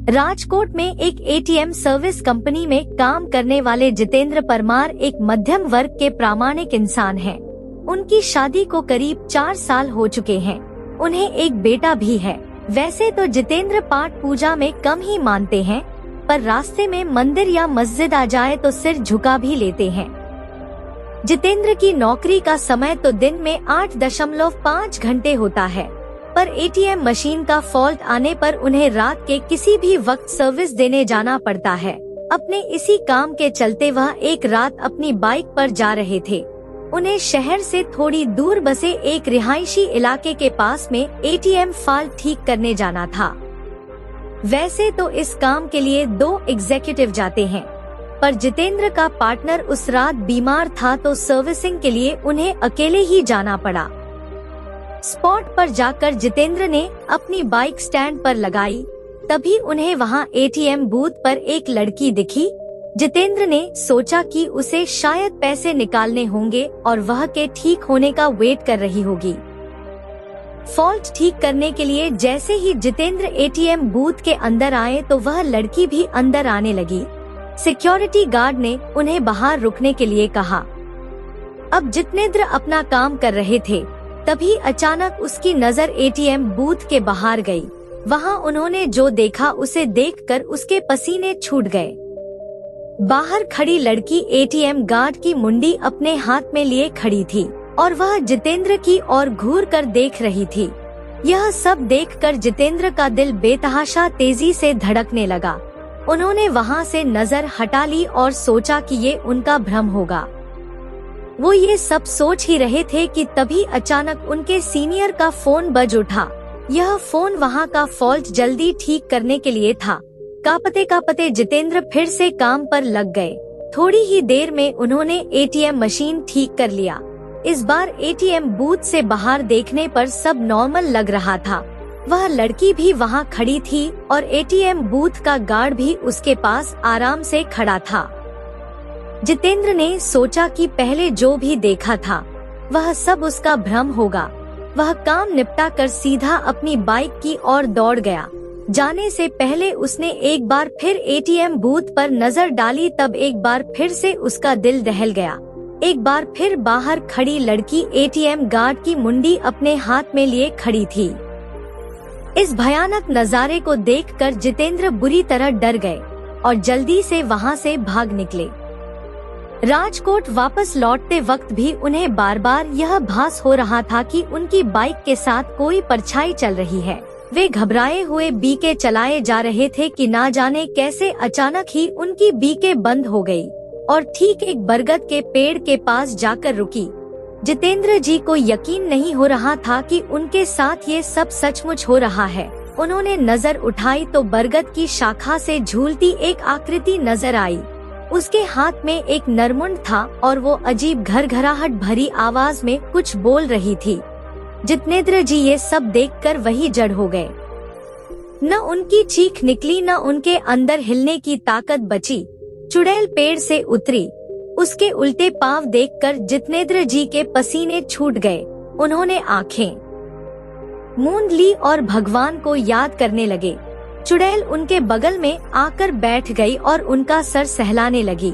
राजकोट में एक ATM service company में काम करने वाले जितेंद्र परमार एक मध्यम वर्ग के प्रामाणिक इंसान हैं। उनकी शादी को करीब 4 साल हो चुके हैं। उन्हें एक बेटा भी है। वैसे तो जितेंद्र पाठ पूजा में कम ही मानते हैं, पर रास्ते में मंदिर या मस्जिद आ जाए तो सिर झुका भी लेते हैं। जितेंद्र की नौकरी का समय तो दिन में 8.5 घंटे होता है, पर एटीएम मशीन का फॉल्ट आने पर उन्हें रात के किसी भी वक्त सर्विस देने जाना पड़ता है। अपने इसी काम के चलते वह एक रात अपनी बाइक पर जा रहे थे। उन्हें शहर से थोड़ी दूर बसे एक रिहायशी इलाके के पास में एटीएम फॉल्ट ठीक करने जाना था। वैसे तो इस काम के लिए 2 एग्जीक्यूटिव जाते हैं, पर जितेंद्र का पार्टनर उस रात बीमार था तो सर्विसिंग के लिए उन्हें अकेले ही जाना पड़ा। स्पॉट पर जाकर जितेंद्र ने अपनी बाइक स्टैंड पर लगाई, तभी उन्हें वहां एटीएम बूथ पर एक लड़की दिखी। जितेंद्र ने सोचा कि उसे शायद पैसे निकालने होंगे और वह के ठीक होने का वेट कर रही होगी। फॉल्ट ठीक करने के लिए जैसे ही जितेंद्र एटीएम बूथ के अंदर आए तो वह लड़की भी अंदर आने लगी। सिक्योरिटी गार्ड ने उन्हें बाहर रुकने के लिए कहा। अब जितेंद्र अपना काम कर रहे थे, तभी अचानक उसकी नजर एटीएम बूथ के बाहर गई। वहां उन्होंने जो देखा उसे देखकर उसके पसीने छूट गए। बाहर खड़ी लड़की एटीएम गार्ड की मुंडी अपने हाथ में लिए खड़ी थी और वह जितेंद्र की ओर घूर कर देख रही थी। यह सब देखकर जितेंद्र का दिल बेतहाशा तेजी से धड़कने लगा। उन्होंने वहां से नजर हटा ली और सोचा कि ये उनका भ्रम होगा। वो ये सब सोच ही रहे थे कि तभी अचानक उनके सीनियर का फोन बज उठा। यह फोन वहां का फॉल्ट जल्दी ठीक करने के लिए था। कांपते जितेंद्र फिर से काम पर लग गए। थोड़ी ही देर में उन्होंने एटीएम मशीन ठीक कर लिया। इस बार एटीएम बूथ से बाहर देखने पर सब नॉर्मल लग रहा था। वह लड़की भी वहां खड़ी थी और एटीएम बूथ का गार्ड भी उसके पास आराम से खड़ा था। जितेंद्र ने सोचा कि पहले जो भी देखा था वह सब उसका भ्रम होगा। वह काम निपटा कर सीधा अपनी बाइक की ओर दौड़ गया। जाने से पहले उसने एक बार फिर एटीएम बूथ पर नजर डाली, तब एक बार फिर से उसका दिल दहल गया। एक बार फिर बाहर खड़ी लड़की एटीएम गार्ड की मुंडी अपने हाथ में लिए खड़ी थी। इस भयानक नजारे को देखकर जितेंद्र बुरी तरह डर गए और जल्दी से वहां से भाग निकले। राजकोट वापस लौटते वक्त भी उन्हें बार बार यह भास हो रहा था कि उनकी बाइक के साथ कोई परछाई चल रही है। वे घबराए हुए बीके चलाए जा रहे थे कि ना जाने कैसे अचानक ही उनकी बीके बंद हो गई और ठीक एक बरगद के पेड़ के पास जाकर रुकी। जितेंद्र जी को यकीन नहीं हो रहा था कि उनके साथ ये सब सचमुच हो रहा है। उन्होंने नजर उठाई तो बरगद की शाखा से झूलती एक आकृति नजर आई। उसके हाथ में एक नरमुंड था और वो अजीब घरघराहट भरी आवाज में कुछ बोल रही थी। जितेंद्र जी ये सब देखकर वही जड़ हो गए। न उनकी चीख निकली, न उनके अंदर हिलने की ताकत बची। चुड़ैल पेड़ से उतरी। उसके उल्टे पांव देखकर जितेंद्र जी के पसीने छूट गए। उन्होंने आंखें मूंद ली और भगवान को याद करने लगे। चुड़ैल उनके बगल में आकर बैठ गई और उनका सर सहलाने लगी।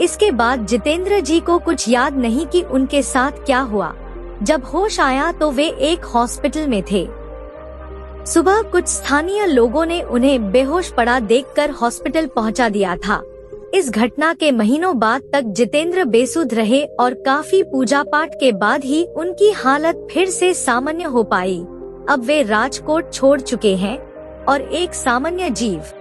इसके बाद जितेंद्र जी को कुछ याद नहीं कि उनके साथ क्या हुआ। जब होश आया तो वे एक हॉस्पिटल में थे। सुबह कुछ स्थानीय लोगों ने उन्हें बेहोश पड़ा देखकर हॉस्पिटल पहुंचा दिया था। इस घटना के महीनों बाद तक जितेंद्र बेसुध रहे और काफी पूजा पाठ के बाद ही उनकी हालत फिर से सामान्य हो पाई। अब वे राजकोट छोड़ चुके हैं और एक सामान्य जीव